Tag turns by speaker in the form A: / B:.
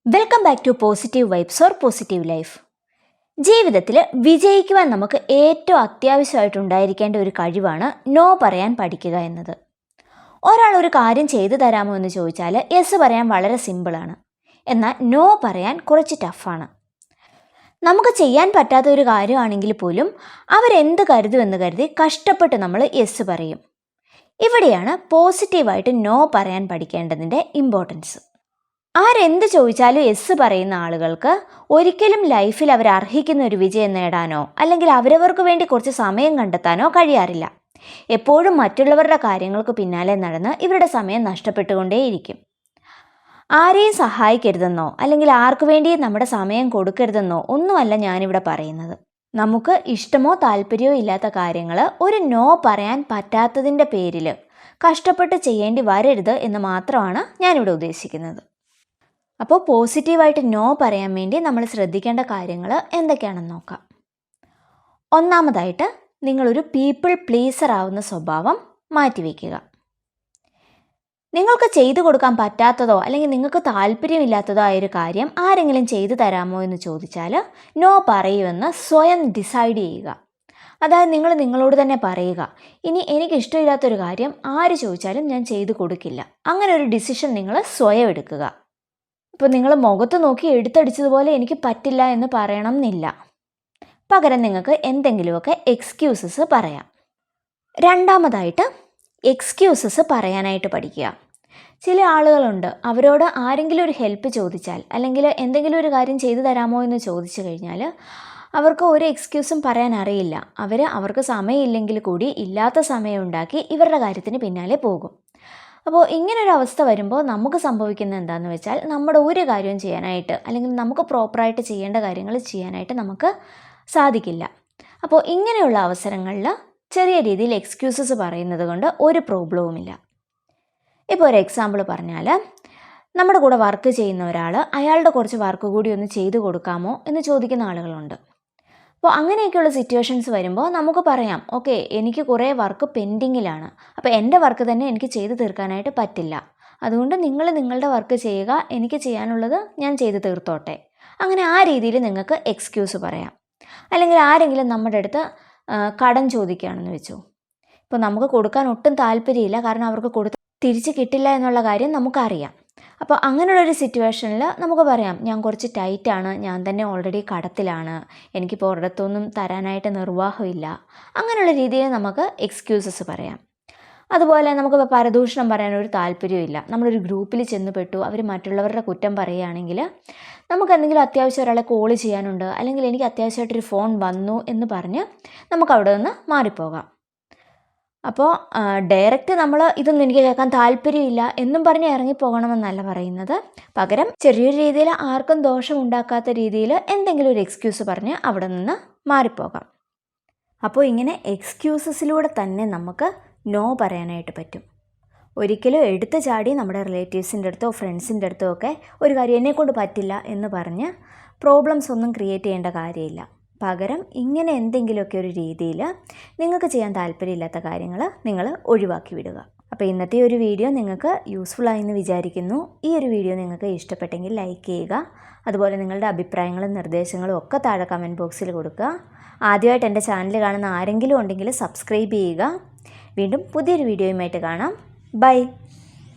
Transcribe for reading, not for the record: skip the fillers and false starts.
A: Welcome back to positive vibes or positive life. ജീവിതത്തിൽ വിജയിക്കുവാൻ നമുക്ക് ഏറ്റവും അത്യാവശ്യമായിട്ടുണ്ടായിരിക്കേണ്ട ഒരു കഴിവാണ് നോ പറയാൻ പഠിക്കുക എന്നത്. ഒരാൾ ഒരു കാര്യം ചെയ്തു തരാമോ എന്ന് ചോദിച്ചാൽ യെസ് പറയാൻ വളരെ സിമ്പിളാണ്. എന്നാൽ നോ പറയാൻ കുറച്ച് ടഫാണ്. നമുക്ക് ചെയ്യാൻ പറ്റാത്ത ഒരു കാര്യമാണെങ്കിൽ പോലും അവരെന്ത് കരുതുമെന്ന് കരുതി കഷ്ടപ്പെട്ട് നമ്മൾ യെസ് പറയും. ഇവിടെയാണ് പോസിറ്റീവായിട്ട് നോ പറയാൻ പഠിക്കേണ്ടതിൻ്റെ ഇമ്പോർട്ടൻസ്. ആരെന്ത് ചോദിച്ചാലും യെസ് പറയുന്ന ആളുകൾക്ക് ഒരിക്കലും ലൈഫിൽ അവർ അർഹിക്കുന്ന ഒരു വിജയം നേടാനോ അല്ലെങ്കിൽ അവരവർക്ക് വേണ്ടി കുറച്ച് സമയം കണ്ടെത്താനോ കഴിയാറില്ല. എപ്പോഴും മറ്റുള്ളവരുടെ കാര്യങ്ങൾക്ക് പിന്നാലെ നടന്ന് ഇവരുടെ സമയം നഷ്ടപ്പെട്ടുകൊണ്ടേയിരിക്കും. ആരെയും സഹായിക്കരുതെന്നോ അല്ലെങ്കിൽ ആർക്കു വേണ്ടിയും നമ്മുടെ സമയം കൊടുക്കരുതെന്നോ ഒന്നുമല്ല ഞാനിവിടെ പറയുന്നത്. നമുക്ക് ഇഷ്ടമോ താല്പര്യമോ ഇല്ലാത്ത കാര്യങ്ങൾ ഒരു നോ പറയാൻ പറ്റാത്തതിൻ്റെ പേരിൽ കഷ്ടപ്പെട്ട് ചെയ്യേണ്ടി വരരുത് എന്ന് മാത്രമാണ് ഞാനിവിടെ ഉദ്ദേശിക്കുന്നത്. അപ്പോൾ പോസിറ്റീവായിട്ട് നോ പറയാൻ വേണ്ടി നമ്മൾ ശ്രദ്ധിക്കേണ്ട കാര്യങ്ങൾ എന്തൊക്കെയാണെന്ന് നോക്കാം. ഒന്നാമതായിട്ട്, നിങ്ങളൊരു പീപ്പിൾ പ്ലീസർ ആവുന്ന സ്വഭാവം മാറ്റിവെക്കുക. നിങ്ങൾക്ക് ചെയ്തു കൊടുക്കാൻ പറ്റാത്തതോ അല്ലെങ്കിൽ നിങ്ങൾക്ക് താല്പര്യമില്ലാത്തതോ ആയൊരു കാര്യം ആരെങ്കിലും ചെയ്തു തരാമോ എന്ന് ചോദിച്ചാൽ നോ പറയുമെന്ന് സ്വയം ഡിസൈഡ് ചെയ്യുക. അതായത് നിങ്ങൾ നിങ്ങളോട് തന്നെ പറയുക, ഇനി എനിക്കിഷ്ടമില്ലാത്തൊരു കാര്യം ആര് ചോദിച്ചാലും ഞാൻ ചെയ്തു കൊടുക്കില്ല. അങ്ങനെ ഒരു ഡിസിഷൻ നിങ്ങൾ സ്വയം എടുക്കുക. ഇപ്പോൾ നിങ്ങൾ മുഖത്ത് നോക്കി എടുത്തടിച്ചതുപോലെ എനിക്ക് പറ്റില്ല എന്ന് പറയണം എന്നില്ല. പകരം നിങ്ങൾക്ക് എന്തെങ്കിലുമൊക്കെ എക്സ്ക്യൂസസ് പറയാം. രണ്ടാമതായിട്ട്, എക്സ്ക്യൂസസ് പറയാനായിട്ട് പഠിക്കുക. ചില ആളുകളുണ്ട്, അവരോട് ആരെങ്കിലും ഒരു ഹെൽപ്പ് ചോദിച്ചാൽ അല്ലെങ്കിൽ എന്തെങ്കിലും ഒരു കാര്യം ചെയ്തു തരാമോ എന്ന് ചോദിച്ചു കഴിഞ്ഞാൽ അവർക്ക് ഒരു എക്സ്ക്യൂസും പറയാൻ അറിയില്ല. അവർക്ക് സമയമില്ലെങ്കിൽ കൂടി ഇല്ലാത്ത സമയം ഉണ്ടാക്കി ഇവരുടെ കാര്യത്തിന് പിന്നാലെ പോകും. അപ്പോൾ ഇങ്ങനൊരു അവസ്ഥ വരുമ്പോൾ നമുക്ക് സംഭവിക്കുന്നത് എന്താണെന്ന് വെച്ചാൽ നമ്മുടെ ഒരു കാര്യവും ചെയ്യാനായിട്ട് അല്ലെങ്കിൽ നമുക്ക് പ്രോപ്പറായിട്ട് ചെയ്യേണ്ട കാര്യങ്ങൾ ചെയ്യാനായിട്ട് നമുക്ക് സാധിക്കില്ല. അപ്പോൾ ഇങ്ങനെയുള്ള അവസരങ്ങളിൽ ചെറിയ രീതിയിൽ എക്സ്ക്യൂസസ് പറയുന്നത് കൊണ്ട് ഒരു പ്രോബ്ലവുമില്ല. ഇപ്പോൾ ഒരു എക്സാമ്പിൾ പറഞ്ഞാൽ, നമ്മുടെ കൂടെ വർക്ക് ചെയ്യുന്ന ഒരാൾ അയാളുടെ കുറച്ച് വർക്ക് കൂടി ഒന്ന് ചെയ്തു കൊടുക്കാമോ എന്ന് ചോദിക്കുന്ന ആളുകളുണ്ട്. അപ്പോൾ അങ്ങനെയൊക്കെയുള്ള സിറ്റുവേഷൻസ് വരുമ്പോൾ നമുക്ക് പറയാം, ഓക്കെ, എനിക്ക് കുറേ വർക്ക് പെൻഡിങ്ങിലാണ്, അപ്പോൾ എൻ്റെ വർക്ക് തന്നെ എനിക്ക് ചെയ്തു തീർക്കാനായിട്ട് പറ്റില്ല, അതുകൊണ്ട് നിങ്ങൾ നിങ്ങളുടെ വർക്ക് ചെയ്യുക, എനിക്ക് ചെയ്യാനുള്ളത് ഞാൻ ചെയ്തു തീർത്തോട്ടെ. അങ്ങനെ ആ രീതിയിൽ നിങ്ങൾക്ക് എക്സ്ക്യൂസ് പറയാം. അല്ലെങ്കിൽ ആരെങ്കിലും നമ്മുടെ അടുത്ത് കടം ചോദിക്കുകയാണെന്ന് വെച്ചു. ഇപ്പോൾ നമുക്ക് കൊടുക്കാൻ ഒട്ടും താല്പര്യമില്ല, കാരണം അവർക്ക് കൊടുത്ത് തിരിച്ച് കിട്ടില്ല എന്നുള്ള കാര്യം നമുക്കറിയാം. അപ്പോൾ അങ്ങനെയുള്ളൊരു സിറ്റുവേഷനിൽ നമുക്ക് പറയാം, ഞാൻ കുറച്ച് ടൈറ്റാണ്, ഞാൻ തന്നെ ഓൾറെഡി കടത്തിലാണ്, എനിക്കിപ്പോൾ ഒരിടത്തൊന്നും തരാനായിട്ട് നിർവാഹമില്ല. അങ്ങനെയുള്ള രീതിയിൽ നമുക്ക് എക്സ്ക്യൂസസ് പറയാം. അതുപോലെ നമുക്കിപ്പോൾ പരദൂഷണം പറയാനൊരു താല്പര്യമില്ല, നമ്മളൊരു ഗ്രൂപ്പിൽ ചെന്ന് പെട്ടു, അവർ മറ്റുള്ളവരുടെ കുറ്റം പറയുകയാണെങ്കിൽ നമുക്ക് എന്തെങ്കിലും അത്യാവശ്യം ഒരാളെ കോൾ ചെയ്യാനുണ്ട് അല്ലെങ്കിൽ എനിക്ക് അത്യാവശ്യമായിട്ടൊരു ഫോൺ വന്നു എന്ന് പറഞ്ഞ് നമുക്ക് അവിടെ നിന്ന് മാറിപ്പോകാം. അപ്പോൾ ഡയറക്റ്റ് നമ്മൾ ഇതൊന്നും എനിക്ക് കേൾക്കാൻ താല്പര്യമില്ല എന്നും പറഞ്ഞ് ഇറങ്ങിപ്പോകണമെന്നല്ല പറയുന്നത്. പകരം ചെറിയൊരു രീതിയിൽ ആർക്കും ദോഷം ഉണ്ടാക്കാത്ത രീതിയിൽ എന്തെങ്കിലും ഒരു എക്സ്ക്യൂസ് പറഞ്ഞ് അവിടെ നിന്ന് മാറിപ്പോകാം. അപ്പോൾ ഇങ്ങനെ എക്സ്ക്യൂസസിലൂടെ തന്നെ നമുക്ക് നോ പറയാനായിട്ട് പറ്റും. ഒരിക്കലും എടുത്തു ചാടി നമ്മുടെ റിലേറ്റീവ്സിൻ്റെ അടുത്തോ ഫ്രണ്ട്സിൻ്റെ അടുത്തോ ഒക്കെ ഒരു കാര്യം എന്നെക്കൊണ്ട് പറ്റില്ല എന്ന് പറഞ്ഞ് പ്രോബ്ലംസ് ഒന്നും ക്രിയേറ്റ് ചെയ്യേണ്ട കാര്യമില്ല. പകരം ഇങ്ങനെ എന്തെങ്കിലുമൊക്കെ ഒരു രീതിയിൽ നിങ്ങൾക്ക് ചെയ്യാൻ താല്പര്യമില്ലാത്ത കാര്യങ്ങൾ നിങ്ങൾ ഒഴിവാക്കി വിടുക. അപ്പോൾ ഇന്നത്തെ ഒരു വീഡിയോ നിങ്ങൾക്ക് യൂസ്ഫുൾ ആയെന്ന് വിചാരിക്കുന്നു. ഈ ഒരു വീഡിയോ നിങ്ങൾക്ക് ഇഷ്ടപ്പെട്ടെങ്കിൽ ലൈക്ക് ചെയ്യുക. അതുപോലെ നിങ്ങളുടെ അഭിപ്രായങ്ങളും നിർദ്ദേശങ്ങളും ഒക്കെ താഴെ കമൻറ്റ് ബോക്സിൽ കൊടുക്കുക. ആദ്യമായിട്ട് എൻ്റെ ചാനൽ കാണുന്ന ആരെങ്കിലും ഉണ്ടെങ്കിൽ സബ്സ്ക്രൈബ് ചെയ്യുക. വീണ്ടും പുതിയൊരു വീഡിയോയുമായിട്ട് കാണാം. ബൈ.